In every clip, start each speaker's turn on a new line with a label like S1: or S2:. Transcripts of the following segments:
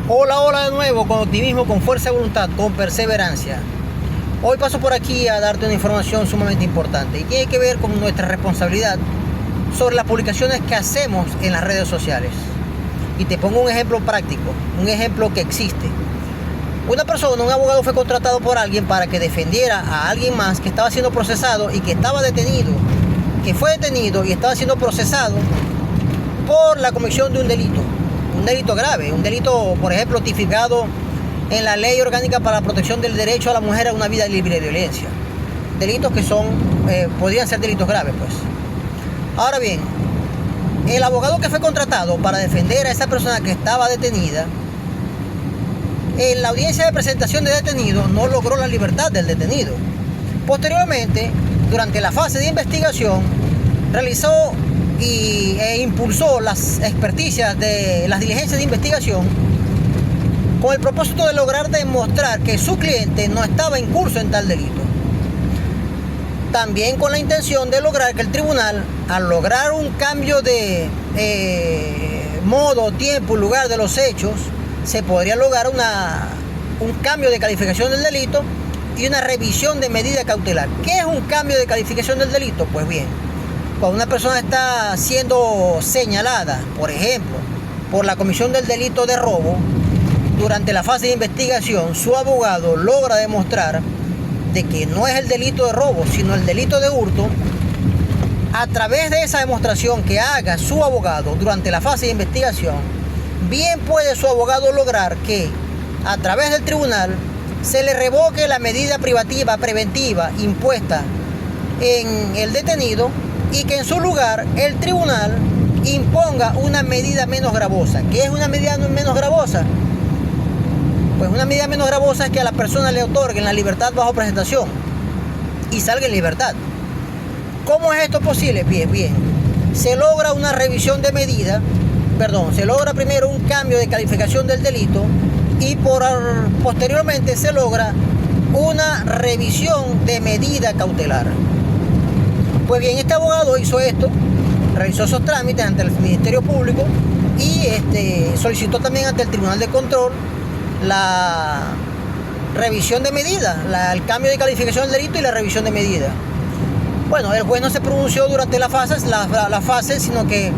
S1: Hola, hola de nuevo, con optimismo, con fuerza de voluntad, con perseverancia. Hoy paso por aquí a darte una información sumamente importante y tiene que ver con nuestra responsabilidad sobre las publicaciones que hacemos en las redes sociales. Y te pongo un ejemplo práctico, un ejemplo que existe. Una persona, un abogado, fue contratado por alguien para que defendiera a alguien más que estaba siendo procesado y que estaba detenido, que fue detenido y estaba siendo procesado por la comisión de un delito grave, un delito, por ejemplo, tipificado en la Ley Orgánica para la Protección del Derecho a la Mujer a una Vida Libre de Violencia. Delitos que podrían ser delitos graves, pues. Ahora bien, el abogado que fue contratado para defender a esa persona que estaba detenida, en la audiencia de presentación de detenido no logró la libertad del detenido. Posteriormente, durante la fase de investigación, realizó e impulsó las experticias de las diligencias de investigación con el propósito de lograr demostrar que su cliente no estaba incurso en tal delito. También con la intención de lograr que el tribunal, al lograr un cambio de modo, tiempo y lugar de los hechos, se podría lograr un cambio de calificación del delito y una revisión de medida cautelar. ¿Qué es un cambio de calificación del delito? Pues bien, cuando una persona está siendo señalada, por ejemplo, por la comisión del delito de robo, durante la fase de investigación, su abogado logra demostrar de que no es el delito de robo, sino el delito de hurto. A través de esa demostración que haga su abogado durante la fase de investigación, bien puede su abogado lograr que a través del tribunal se le revoque la medida privativa preventiva impuesta en el detenido y que en su lugar el tribunal imponga una medida menos gravosa. ¿Qué es una medida menos gravosa? Pues una medida menos gravosa es que a la persona le otorguen la libertad bajo presentación y salga en libertad. ¿Cómo es esto posible? Bien. Se logra una revisión de medida, se logra primero un cambio de calificación del delito y posteriormente se logra una revisión de medida cautelar. Pues bien, este abogado hizo esto, realizó esos trámites ante el Ministerio Público y solicitó también ante el Tribunal de Control la revisión de medida, el cambio de calificación del delito y la revisión de medida. Bueno, el juez no se pronunció durante la fase, sino que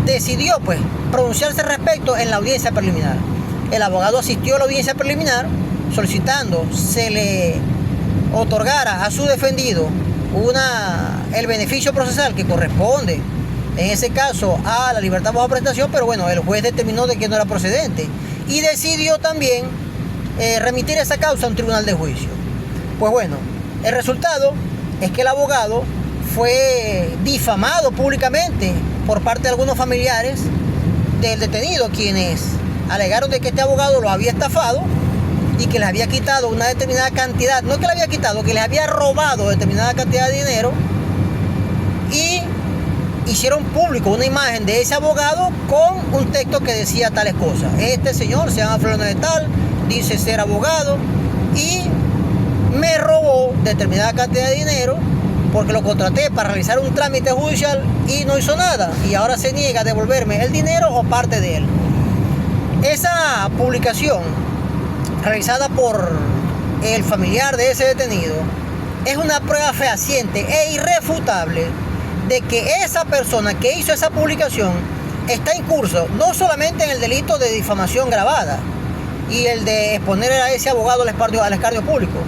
S1: decidió pues pronunciarse al respecto en la audiencia preliminar. El abogado asistió a la audiencia preliminar solicitando se le otorgara a su defendido el beneficio procesal que corresponde en ese caso a la libertad bajo prestación, pero bueno, el juez determinó de que no era procedente y decidió también remitir esa causa a un tribunal de juicio. Pues bueno, el resultado es que el abogado fue difamado públicamente por parte de algunos familiares del detenido, quienes alegaron de que este abogado lo había estafado y que les había quitado una determinada cantidad, no que le había quitado, que les había robado determinada cantidad de dinero, y hicieron público una imagen de ese abogado con un texto que decía tales cosas. Este señor se llama fulano de tal, dice ser abogado y me robó determinada cantidad de dinero porque lo contraté para realizar un trámite judicial y no hizo nada y ahora se niega a devolverme el dinero o parte de él. Esa publicación realizada por el familiar de ese detenido es una prueba fehaciente e irrefutable de que esa persona que hizo esa publicación está incurso no solamente en el delito de difamación grabada y el de exponer a ese abogado al escarnio público,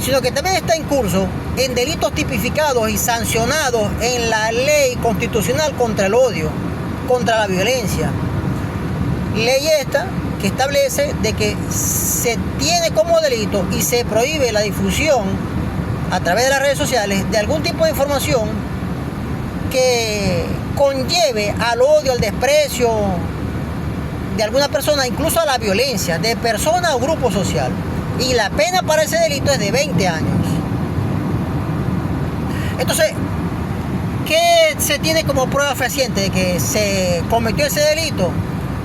S1: sino que también está incurso en delitos tipificados y sancionados en la ley constitucional contra el odio, contra la violencia. Ley esta que establece de que se tiene como delito y se prohíbe la difusión a través de las redes sociales de algún tipo de información que conlleve al odio, al desprecio de alguna persona, incluso a la violencia de persona o grupo social. Y la pena para ese delito es de 20 años. Entonces, ¿qué se tiene como prueba fehaciente de que se cometió ese delito?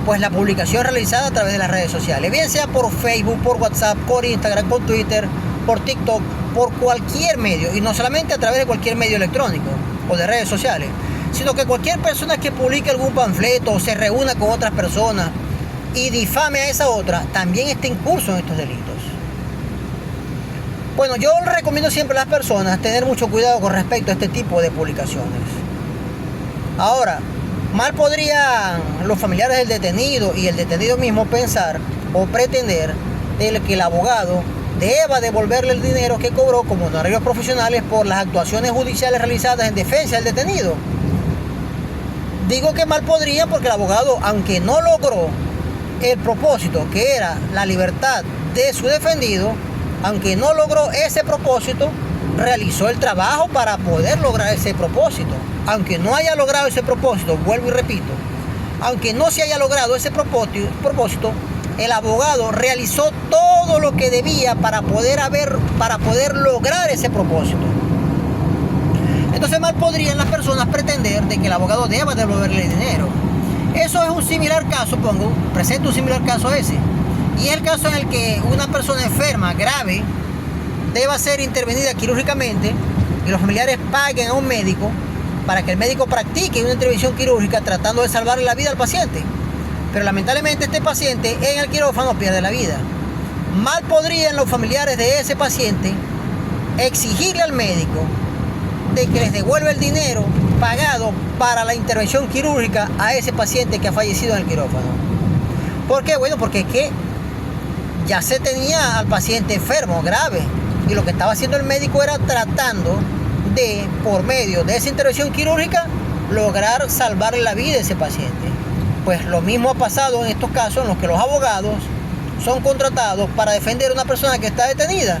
S1: Pues la publicación realizada a través de las redes sociales, bien sea por Facebook, por WhatsApp, por Instagram, por Twitter, por TikTok, por cualquier medio, y no solamente a través de cualquier medio electrónico o de redes sociales, sino que cualquier persona que publique algún panfleto o se reúna con otras personas y difame a esa otra, también está en curso en estos delitos. Bueno, yo recomiendo siempre a las personas tener mucho cuidado con respecto a este tipo de publicaciones. Ahora, mal podrían los familiares del detenido y el detenido mismo pensar o pretender que el abogado deba devolverle el dinero que cobró como honorarios profesionales por las actuaciones judiciales realizadas en defensa del detenido. Digo que mal podría porque el abogado, aunque no logró el propósito que era la libertad de su defendido, aunque no logró ese propósito, realizó el trabajo para poder lograr ese propósito. Aunque no haya logrado ese propósito, vuelvo y repito, aunque no se haya logrado ese propósito, el abogado realizó todo lo que debía para poder lograr ese propósito. Entonces mal podrían las personas pretender de que el abogado deba devolverle el dinero. Eso es un similar caso, presento un similar caso a ese. Y es el caso en el que una persona enferma, grave, deba ser intervenida quirúrgicamente y los familiares paguen a un médico para que el médico practique una intervención quirúrgica tratando de salvarle la vida al paciente. Pero lamentablemente este paciente en el quirófano pierde la vida. Mal podrían los familiares de ese paciente exigirle al médico de que les devuelva el dinero pagado para la intervención quirúrgica a ese paciente que ha fallecido en el quirófano. ¿Por qué? Bueno, porque es que ya se tenía al paciente enfermo, grave, y lo que estaba haciendo el médico era tratando de, por medio de esa intervención quirúrgica, lograr salvarle la vida a ese paciente. Pues lo mismo ha pasado en estos casos en los que los abogados son contratados para defender a una persona que está detenida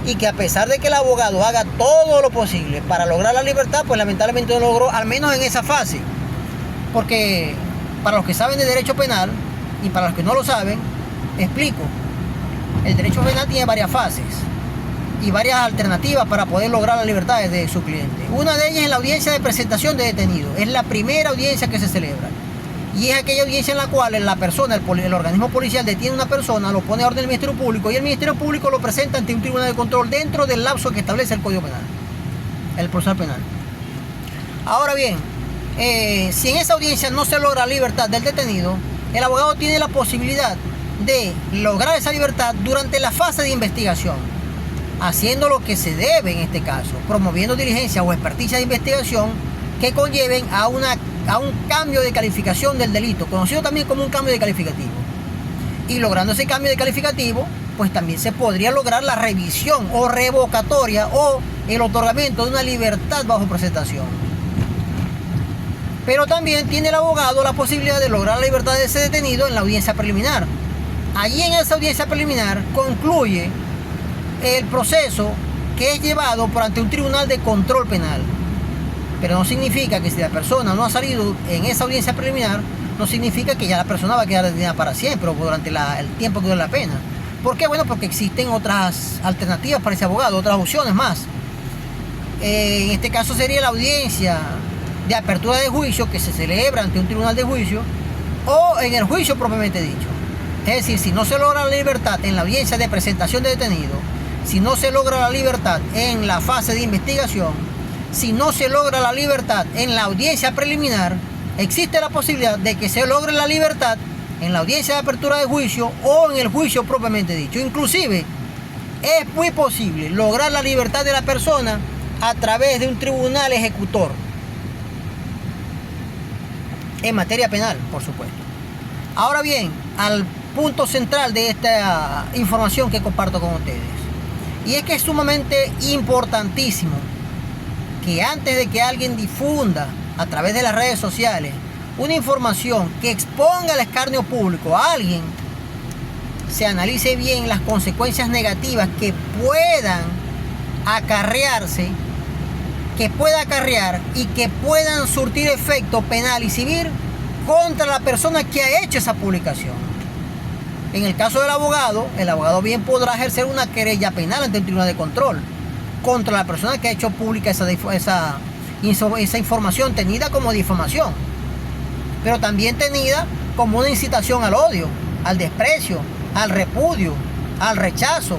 S1: y que a pesar de que el abogado haga todo lo posible para lograr la libertad, pues lamentablemente no logró, al menos en esa fase. Porque para los que saben de derecho penal y para los que no lo saben, explico. El derecho penal tiene varias fases y varias alternativas para poder lograr las libertades de su cliente. Una de ellas es la audiencia de presentación de detenido. Es la primera audiencia que se celebra. Y es aquella audiencia en la cual la persona, el organismo policial detiene a una persona, lo pone a orden del Ministerio Público y el Ministerio Público lo presenta ante un tribunal de control dentro del lapso que establece el Código Penal, el procesal penal. Ahora bien, si en esa audiencia no se logra la libertad del detenido, el abogado tiene la posibilidad de lograr esa libertad durante la fase de investigación, haciendo lo que se debe en este caso, promoviendo diligencias o experticias de investigación que conlleven a un cambio de calificación del delito, conocido también como un cambio de calificativo. Y logrando ese cambio de calificativo, pues también se podría lograr la revisión o revocatoria o el otorgamiento de una libertad bajo presentación. Pero también tiene el abogado la posibilidad de lograr la libertad de ese detenido en la audiencia preliminar. Allí en esa audiencia preliminar concluye el proceso que es llevado por ante un tribunal de control penal. Pero no significa que si la persona no ha salido en esa audiencia preliminar, no significa que ya la persona va a quedar detenida para siempre o durante el tiempo que dure la pena. ¿Por qué? Bueno, porque existen otras alternativas para ese abogado, otras opciones más. En este caso sería la audiencia de apertura de juicio que se celebra ante un tribunal de juicio o en el juicio propiamente dicho. Es decir, si no se logra la libertad en la audiencia de presentación de detenido, si no se logra la libertad en la fase de investigación, si no se logra la libertad en la audiencia preliminar, existe la posibilidad de que se logre la libertad en la audiencia de apertura de juicio o en el juicio propiamente dicho. Inclusive, es muy posible lograr la libertad de la persona a través de un tribunal ejecutor. En materia penal, por supuesto. Ahora bien, al punto central de esta información que comparto con ustedes. Y es que es sumamente importantísimo que antes de que alguien difunda a través de las redes sociales una información que exponga al escarnio público a alguien, se analice bien las consecuencias negativas que puedan acarrear y que puedan surtir efecto penal y civil contra la persona que ha hecho esa publicación. En el caso del abogado, el abogado bien podrá ejercer una querella penal ante el tribunal de control contra la persona que ha hecho pública esa información tenida como difamación, pero también tenida como una incitación al odio, al desprecio, al repudio, al rechazo,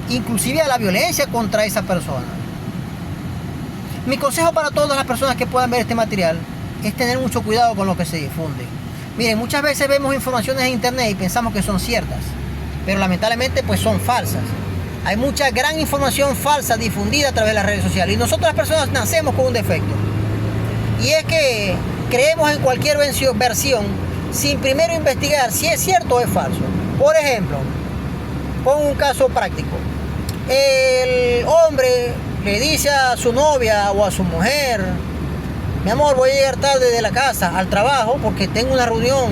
S1: inclusive a la violencia contra esa persona. Mi consejo para todas las personas que puedan ver este material es tener mucho cuidado con lo que se difunde. Miren, muchas veces vemos informaciones en internet y pensamos que son ciertas, pero lamentablemente pues son falsas. Hay mucha gran información falsa difundida a través de las redes sociales y nosotros las personas nacemos con un defecto. Y es que creemos en cualquier versión sin primero investigar si es cierto o es falso. Por ejemplo, pongo un caso práctico. El hombre le dice a su novia o a su mujer: mi amor, voy a llegar tarde de la casa al trabajo porque tengo una reunión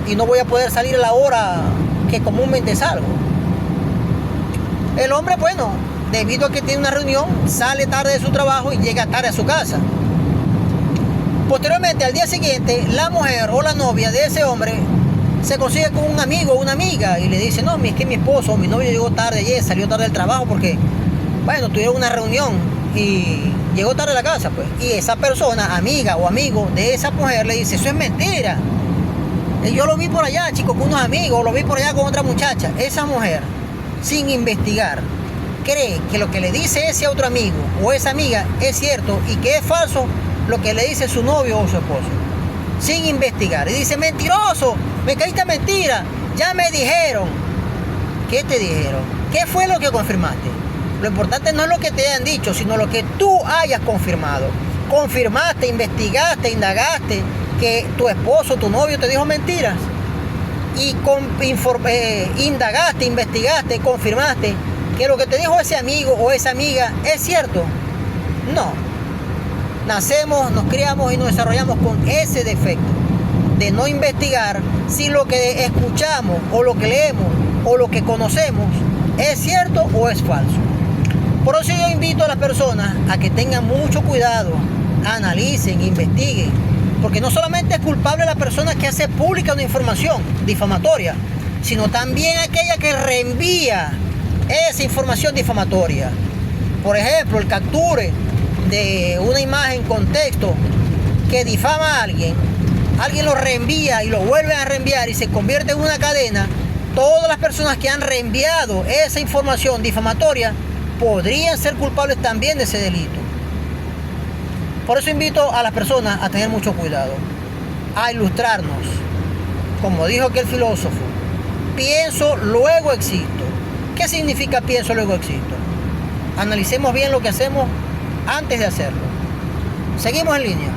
S1: y no voy a poder salir a la hora que comúnmente salgo. El hombre, bueno, debido a que tiene una reunión, sale tarde de su trabajo y llega tarde a su casa. Posteriormente, al día siguiente, la mujer o la novia de ese hombre se consigue con un amigo o una amiga y le dice: no, es que mi esposo o mi novio llegó tarde ayer, salió tarde del trabajo porque, bueno, tuvieron una reunión y llegó tarde a la casa, pues. Y esa persona, amiga o amigo de esa mujer, le dice: eso es mentira. Yo lo vi por allá, chicos, con unos amigos, o lo vi por allá con otra muchacha. Esa mujer, sin investigar, cree que lo que le dice ese otro amigo o esa amiga es cierto y que es falso lo que le dice su novio o su esposo. Sin investigar. Y dice: mentiroso, me caíste mentira, ya me dijeron. ¿Qué te dijeron? ¿Qué fue lo que confirmaste? Lo importante no es lo que te hayan dicho, sino lo que tú hayas confirmado. Confirmaste, investigaste, indagaste que tu esposo, tu novio te dijo mentiras. Y indagaste, investigaste, confirmaste que lo que te dijo ese amigo o esa amiga es cierto. No. Nacemos, nos criamos y nos desarrollamos con ese defecto de no investigar si lo que escuchamos o lo que leemos o lo que conocemos es cierto o es falso. Por eso yo invito a las personas a que tengan mucho cuidado, analicen, investiguen, porque no solamente es culpable la persona que hace pública una información difamatoria, sino también aquella que reenvía esa información difamatoria. Por ejemplo, el capture de una imagen con texto que difama a alguien lo reenvía y lo vuelve a reenviar y se convierte en una cadena. Todas las personas que han reenviado esa información difamatoria podrían ser culpables también de ese delito. Por eso invito a las personas a tener mucho cuidado, a ilustrarnos. Como dijo aquel filósofo: pienso, luego existo. ¿Qué significa pienso, luego existo? Analicemos bien lo que hacemos antes de hacerlo. Seguimos en línea.